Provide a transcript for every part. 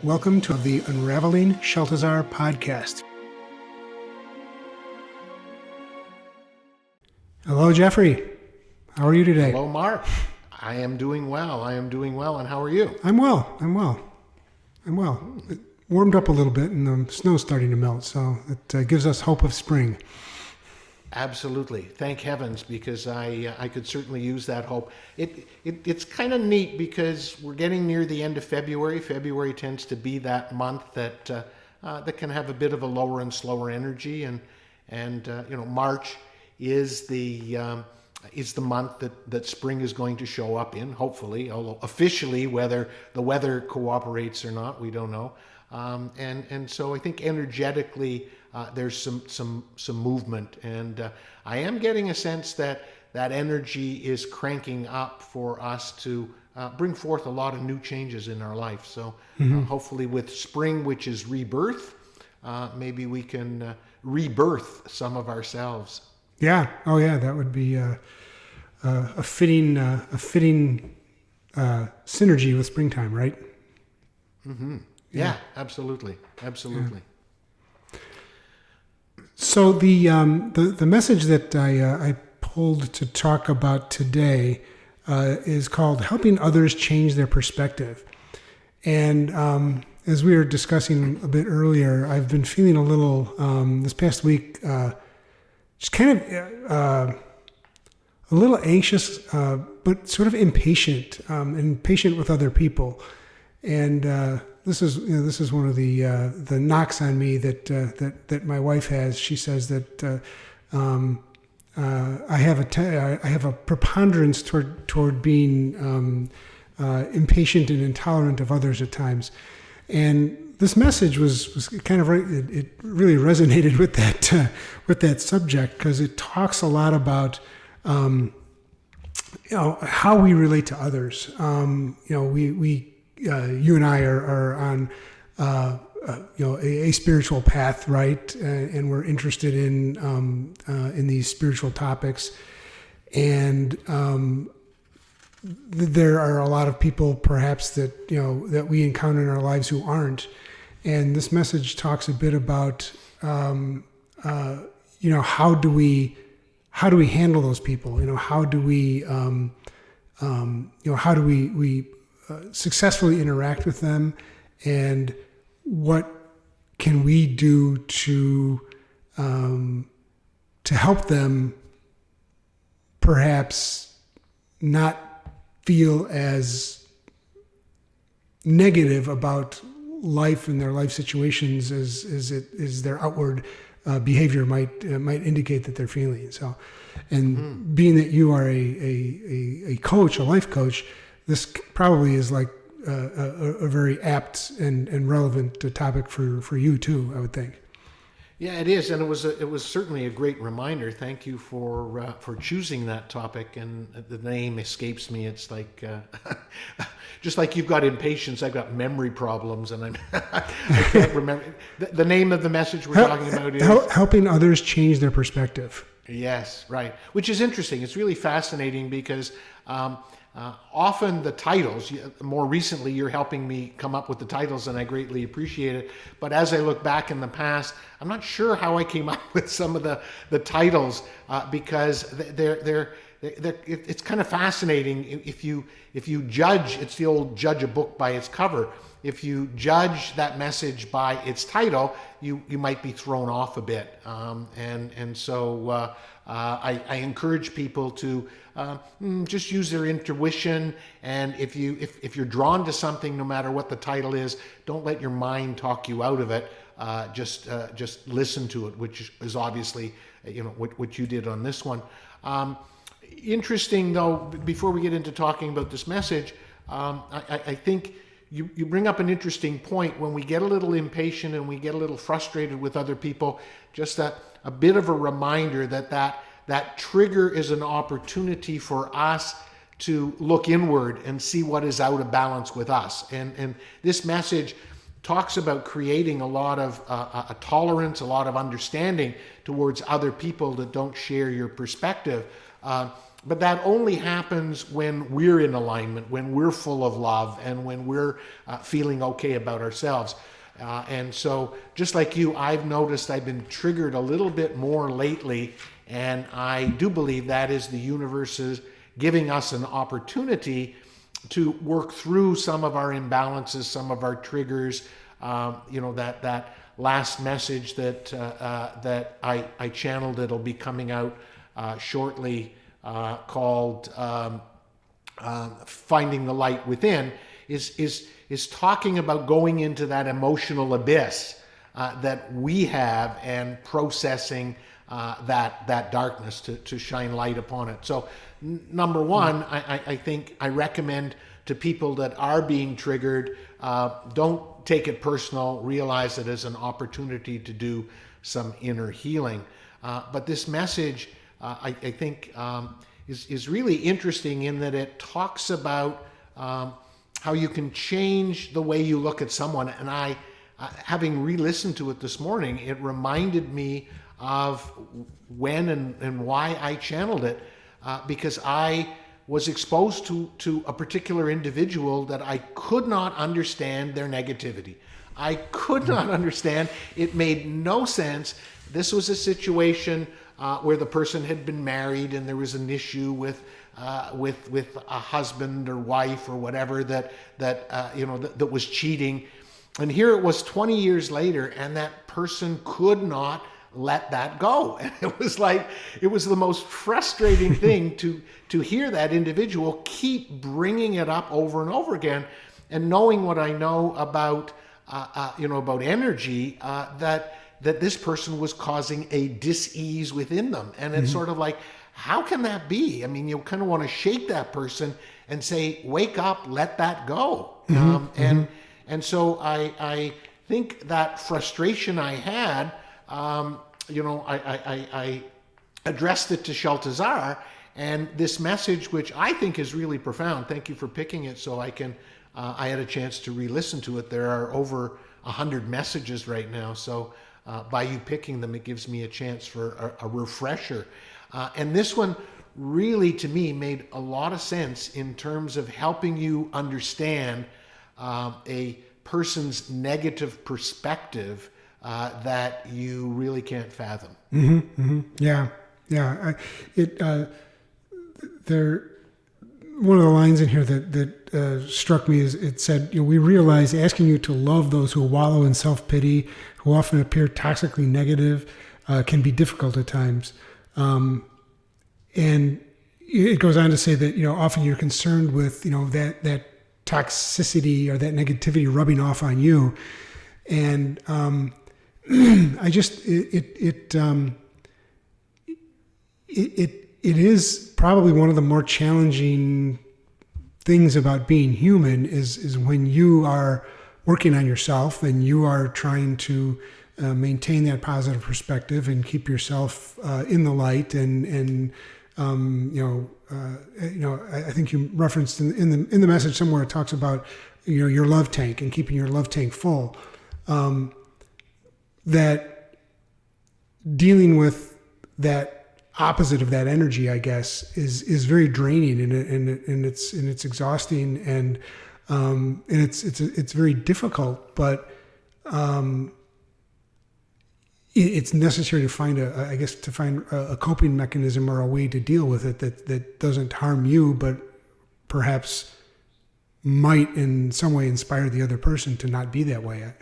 Welcome to the Unraveling Shaltazar podcast. Hello, Jeffrey. How are you today? Hello, Mark. I am doing well. And how are you? I'm well. It warmed up a little bit and the snow's starting to melt, so it gives us hope of spring. Absolutely. Thank heavens, because I could certainly use that hope. It's kind of neat because we're getting near the end of February. February tends to be that month that can have a bit of a lower and slower energy, and March is the month that spring is going to show up in, hopefully, although officially whether the weather cooperates or not, we don't know. And so I think energetically there's some movement, and I am getting a sense that energy is cranking up for us to bring forth a lot of new changes in our life. So hopefully with spring, which is rebirth, maybe we can rebirth some of ourselves. Yeah. Oh, yeah. That would be a fitting synergy with springtime, right? Mm-hmm. Yeah, absolutely. Yeah. So the message that I pulled to talk about today is called "Helping Others Change Their Perspective." And as we were discussing a bit earlier, I've been feeling a little this past week, just kind of a little anxious, but sort of impatient with other people, and this is one of the knocks on me that my wife has. She says that I have a preponderance toward being impatient and intolerant of others at times, and this message was kind of right. It really resonated with that subject, because it talks a lot about how we relate to others. You and I are on a spiritual path, right? And we're interested in these spiritual topics, and there are a lot of people perhaps that we encounter in our lives who aren't. And this message talks a bit about how do we handle those people? How do we successfully interact with them, and what can we do to help them perhaps not feel as negative about life and their life situations as their outward behavior might indicate that they're feeling. So, and being that you are a coach, a life coach, this probably is like a very apt and relevant topic for you too, I would think. Yeah, it is, and it was certainly a great reminder. Thank you for choosing that topic. And the name escapes me. It's like just like you've got impatience, I've got memory problems, and I can't remember the name of the message we're talking about is helping others change their perspective. Yes, right. Which is interesting. It's really fascinating because often the titles, more recently you're helping me come up with the titles, and I greatly appreciate it. But as I look back in the past, I'm not sure how I came up with some of the titles because it's kind of fascinating. If you judge, it's the old judge a book by its cover. If you judge that message by its title, you might be thrown off a bit. So I encourage people to just use their intuition, and if you're drawn to something, no matter what the title is, don't let your mind talk you out of it. Just listen to it, which is obviously what you did on this one. Interesting though, before we get into talking about this message, I think you bring up an interesting point. When we get a little impatient and we get a little frustrated with other people, just a bit of a reminder that trigger is an opportunity for us to look inward and see what is out of balance with us. And this message talks about creating a lot of a tolerance, a lot of understanding towards other people that don't share your perspective. but that only happens when we're in alignment, when we're full of love, and when we're feeling okay about ourselves. And so, just like you, I've noticed I've been triggered a little bit more lately, and I do believe that is the universe is giving us an opportunity to work through some of our imbalances, some of our triggers. That last message that I channeled, that'll be coming out shortly, called "Finding the Light Within," is talking about going into that emotional abyss that we have, and processing that darkness to shine light upon it. So, number one, I think I recommend to people that are being triggered, don't take it personal, realize it as an opportunity to do some inner healing. But this message, I think, is really interesting in that it talks about how you can change the way you look at someone. And having re-listened to it this morning, it reminded me of when and why I channeled it, because I was exposed to a particular individual that I could not understand their negativity. I could not understand. It made no sense. This was a situation where the person had been married, and there was an issue with a husband or wife or whatever that was cheating. And here it was 20 years later, and that person could not let that go. And it was the most frustrating thing to hear that individual keep bringing it up over and over again. And knowing what I know about energy, that this person was causing a dis-ease within them. And it's sort of like, how can that be? I mean, you kind of want to shake that person and say, wake up, let that go. And so I think that frustration I had, I addressed it to Shaltazar, and this message, which I think is really profound. Thank you for picking it, so I had a chance to re-listen to it. There are over 100 messages right now, so by you picking them, it gives me a chance for a refresher. And this one really, to me, made a lot of sense in terms of helping you understand a person's negative perspective that you really can't fathom. Yeah. One of the lines in here that struck me is, it said, we realize asking you to love those who wallow in self-pity, who often appear toxically negative, can be difficult at times. And it goes on to say that, often you're concerned with, that toxicity or that negativity rubbing off on you. And it is probably one of the more challenging things about being human is when you are working on yourself and you are trying to maintain that positive perspective and keep yourself in the light. And I think you referenced in the message somewhere, it talks about your love tank and keeping your love tank full. That dealing with that opposite of that energy, I guess, is very draining, and it's exhausting, and it's very difficult, but it's necessary to find a coping mechanism or a way to deal with it that doesn't harm you, but perhaps might in some way inspire the other person to not be that way.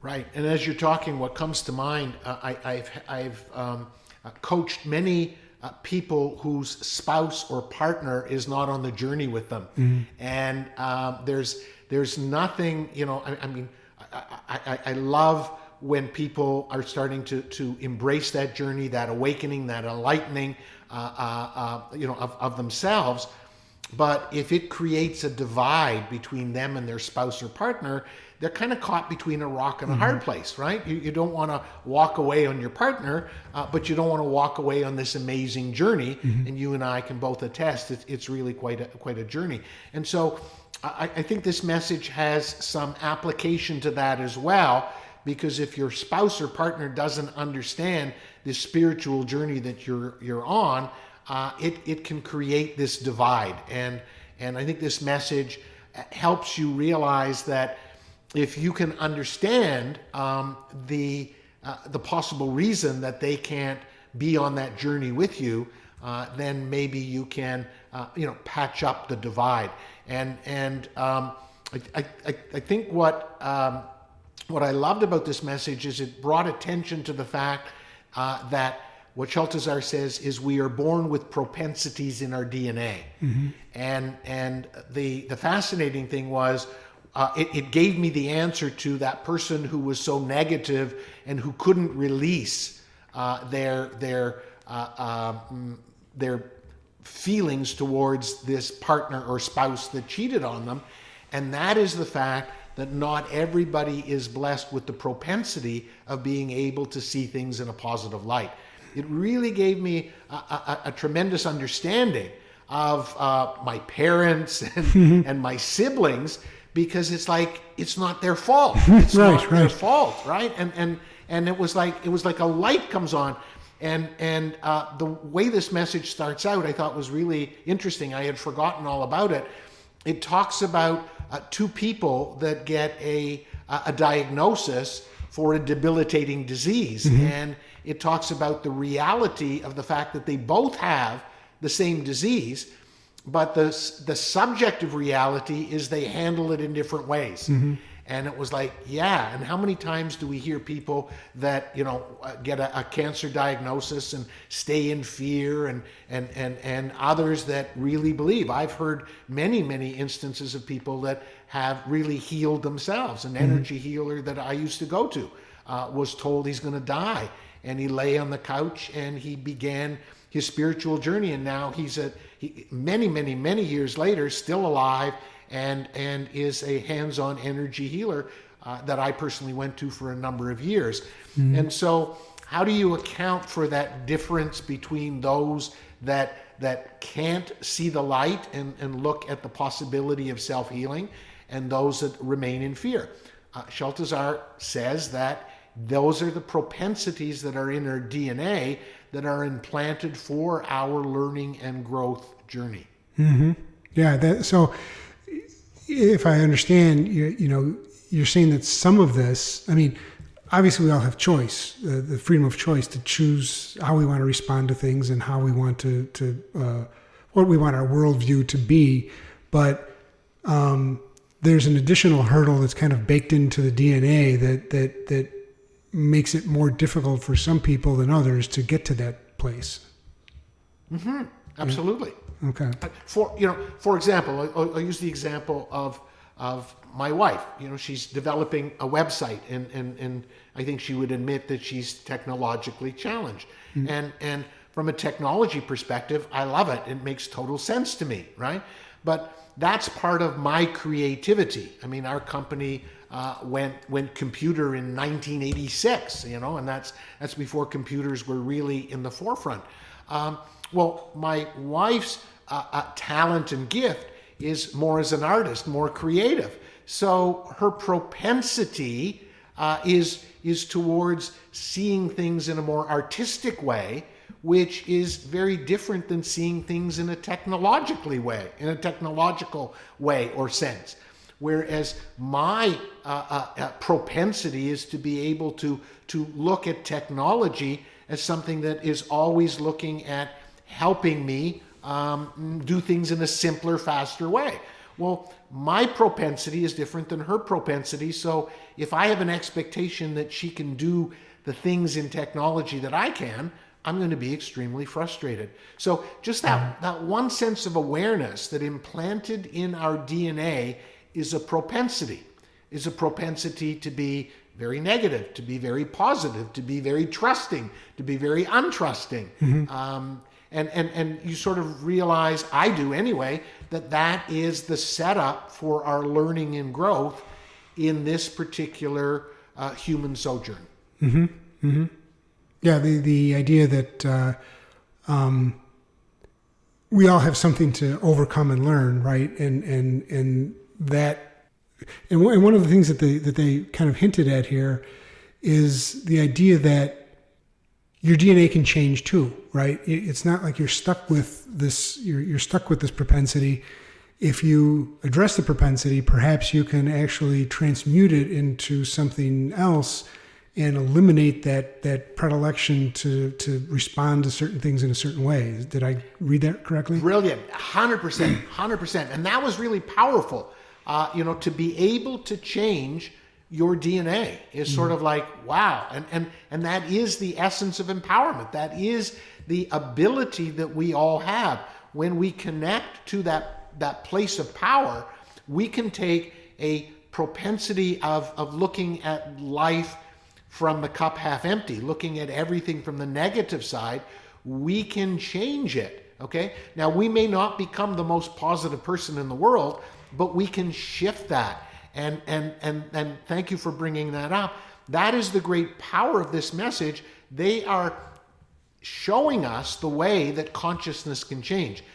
Right. And as you're talking, what comes to mind, I've coached many people whose spouse or partner is not on the journey with them. And there's nothing, I love when people are starting to embrace that journey, that awakening, that enlightening, of themselves. But if it creates a divide between them and their spouse or partner, they're kind of caught between a rock and a hard place, right? You don't want to walk away on your partner, but you don't want to walk away on this amazing journey. And you and I can both attest it's really quite a journey. And so I think this message has some application to that as well, because if your spouse or partner doesn't understand this spiritual journey that you're on, it can create this divide. And I think this message helps you realize that if you can understand the possible reason that they can't be on that journey with you, then maybe you can patch up the divide. And I think what I loved about this message is it brought attention to the fact that what Shaltazar says is we are born with propensities in our DNA. Mm-hmm. And the fascinating thing was it gave me the answer to that person who was so negative and who couldn't release their feelings towards this partner or spouse that cheated on them. And that is the fact that not everybody is blessed with the propensity of being able to see things in a positive light. It really gave me a tremendous understanding of my parents and my siblings, because it's like, it's not their fault. It's not their fault, right? And it was like a light comes on. And the way this message starts out, I thought was really interesting. I had forgotten all about it. It talks about two people that get a diagnosis for a debilitating disease. Mm-hmm. And it talks about the reality of the fact that they both have the same disease, but the subjective reality is they handle it in different ways. Mm-hmm. And it was like, yeah. And how many times do we hear people that, get a cancer diagnosis and stay in fear, and others that really believe? I've heard many, many instances of people that have really healed themselves. An energy healer that I used to go to was told he's going to die. And he lay on the couch and he began his spiritual journey. And now he's many, many, many years later, still alive, and is a hands-on energy healer that I personally went to for a number of years. Mm-hmm. And so how do you account for that difference between those that can't see the light and look at the possibility of self-healing, and those that remain in fear? Shaltazar says that those are the propensities that are in our DNA that are implanted for our learning and growth journey. Mm-hmm. Yeah. So if I understand, you're saying that some of this, I mean, obviously we all have choice, the freedom of choice to choose how we want to respond to things and how we want to what we want our worldview to be. But there's an additional hurdle that's kind of baked into the DNA that makes it more difficult for some people than others to get to that place. Mm-hmm. Absolutely. Yeah. Okay. For example, I'll use the example of my wife. She's developing a website, and I think she would admit that she's technologically challenged. Mm-hmm. And from a technology perspective, I love it. It makes total sense to me, right? But that's part of my creativity. I mean, our company went computer in 1986, and that's before computers were really in the forefront. Well, my wife's talent and gift is more as an artist, more creative. So her propensity is towards seeing things in a more artistic way, which is very different than seeing things in a technological way or sense. Whereas my propensity is to be able to look at technology as something that is always looking at helping me do things in a simpler, faster way. Well, my propensity is different than her propensity. So if I have an expectation that she can do the things in technology that I can, I'm going to be extremely frustrated. So just that one sense of awareness that implanted in our DNA is a propensity to be very negative, to be very positive, to be very trusting, to be very untrusting. Mm-hmm. And you sort of realize, I do anyway, that is the setup for our learning and growth in this particular human sojourn. Mm-hmm. Mm-hmm. Yeah, the idea that we all have something to overcome and learn, right? And one of the things that they kind of hinted at here is the idea that your DNA can change too, right? It's not like you're stuck with this. You're stuck with this propensity. If you address the propensity, perhaps you can actually transmute it into something else and eliminate that predilection to respond to certain things in a certain way. Did I read that correctly? Brilliant. 100%. 100%. And that was really powerful. To be able to change your DNA is sort of like, wow. And that is the essence of empowerment. That is the ability that we all have. When we connect to that place of power, we can take a propensity of looking at life from the cup half empty, looking at everything from the negative side. We can change it. Okay. Now, we may not become the most positive person in the world, but we can shift that. And thank you for bringing that up. That is the great power of this message. They are showing us the way that consciousness can change.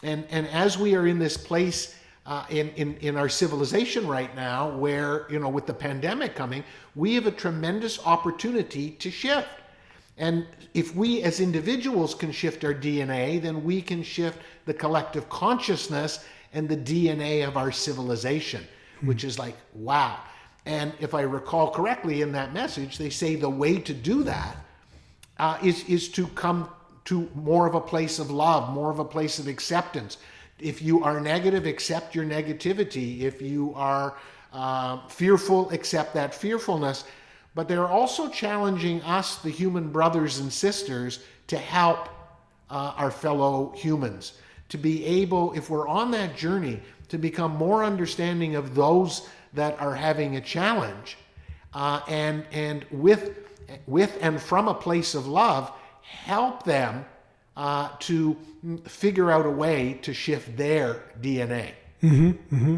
And as we are in this place in our civilization right now, where, with the pandemic coming, we have a tremendous opportunity to shift. And if we as individuals can shift our DNA, then we can shift the collective consciousness and the DNA of our civilization, which is like, wow. And if I recall correctly in that message, they say the way to do that is to come to more of a place of love, more of a place of acceptance. If you are negative, accept your negativity. If you are fearful, accept that fearfulness. But they're also challenging us, the human brothers and sisters, to help our fellow humans, to be able, if we're on that journey, to become more understanding of those that are having a challenge, and with and from a place of love, help them to figure out a way to shift their DNA. Mm-hmm, mm-hmm.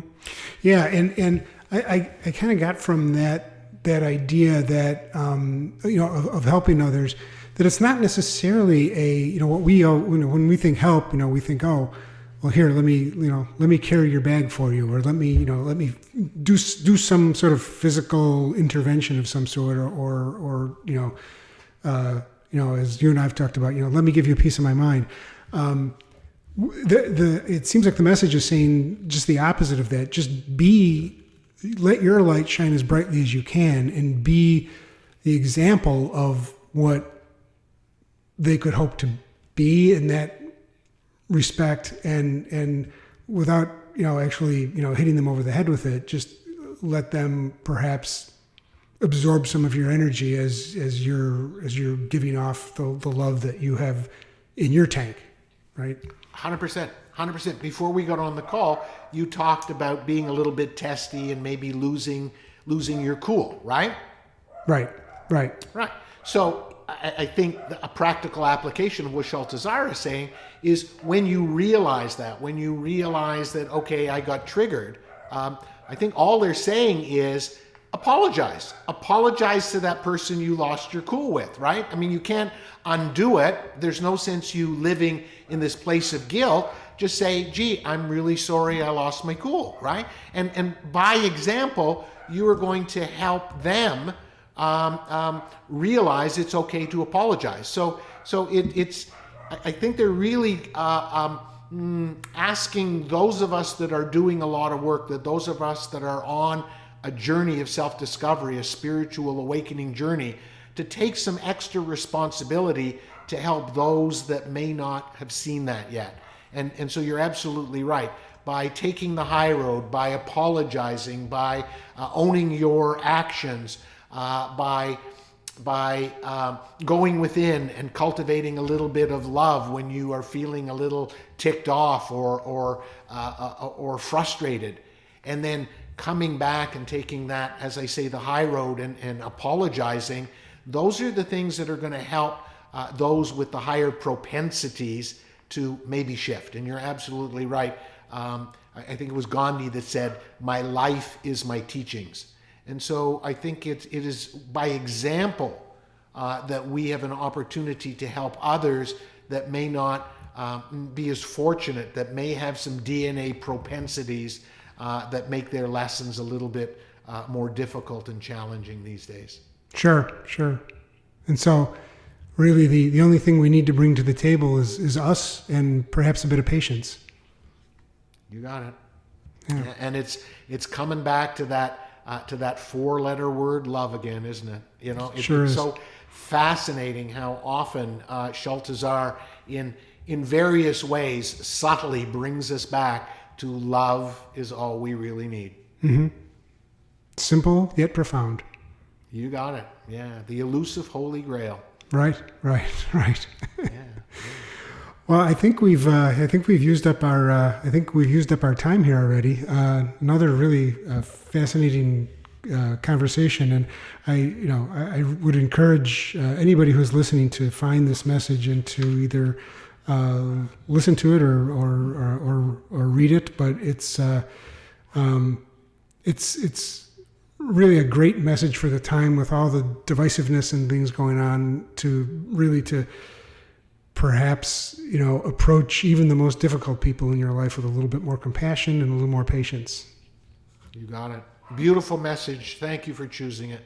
Yeah, and I kind of got from that idea that of helping others, that it's not necessarily what we when we think help, we think, oh, well, here, let me carry your bag for you, or let me do some sort of physical intervention of some sort, or as you and I've talked about, let me give you a piece of my mind. It seems like the message is saying just the opposite of that. Just let your light shine as brightly as you can, and be the example of what they could hope to be in that respect, and without actually hitting them over the head with it, just let them perhaps absorb some of your energy as you're giving off the love that you have in your tank, right? 100%. Before we got on the call, you talked about being a little bit testy and maybe losing your cool, right? Right. So I think a practical application of what Shaltazar is saying is, when you realize that, okay, I got triggered, I think all they're saying is apologize to that person you lost your cool with, right? I mean, you can't undo it. There's no sense you living in this place of guilt. Just say, gee, I'm really sorry I lost my cool, right? And by example, you are going to help them realize it's okay to apologize. So it's I think they're really asking those of us that are doing a lot of work, that those of us that are on a journey of self-discovery, a spiritual awakening journey, to take some extra responsibility to help those that may not have seen that yet. And so you're absolutely right. By taking the high road, by apologizing, by owning your actions, by going within and cultivating a little bit of love when you are feeling a little ticked off or frustrated, and then coming back and taking that, as I say, the high road and apologizing. Those are the things that are going to help those with the higher propensities to maybe shift. And you're absolutely right. I think it was Gandhi that said, "My life is my teachings." And so I think it is by example that we have an opportunity to help others that may not be as fortunate, that may have some DNA propensities that make their lessons a little bit more difficult and challenging these days. Sure. And so really the only thing we need to bring to the table is us and perhaps a bit of patience. You got it. Yeah. And it's coming back to that four-letter word, love, again, isn't it? It's Sure is. So fascinating how often Shaltazar, in various ways, subtly brings us back to love is all we really need. Mm-hmm. Simple yet profound. You got it. Yeah, the elusive Holy Grail. Right. Yeah. Well, I think we've used up our time here already. Another really fascinating conversation, and I would encourage anybody who's listening to find this message and to either listen to it or read it. But it's really a great message for the time with all the divisiveness and things going on, to perhaps, approach even the most difficult people in your life with a little bit more compassion and a little more patience. You got it. Beautiful message. Thank you for choosing it.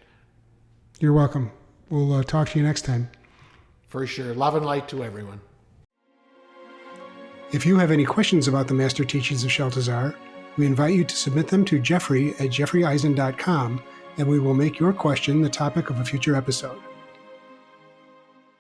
You're welcome. We'll talk to you next time. For sure. Love and light to everyone. If you have any questions about the Master Teachings of Shaltazar, we invite you to submit them to Jeffrey@jeffreyeisen.com, and we will make your question the topic of a future episode.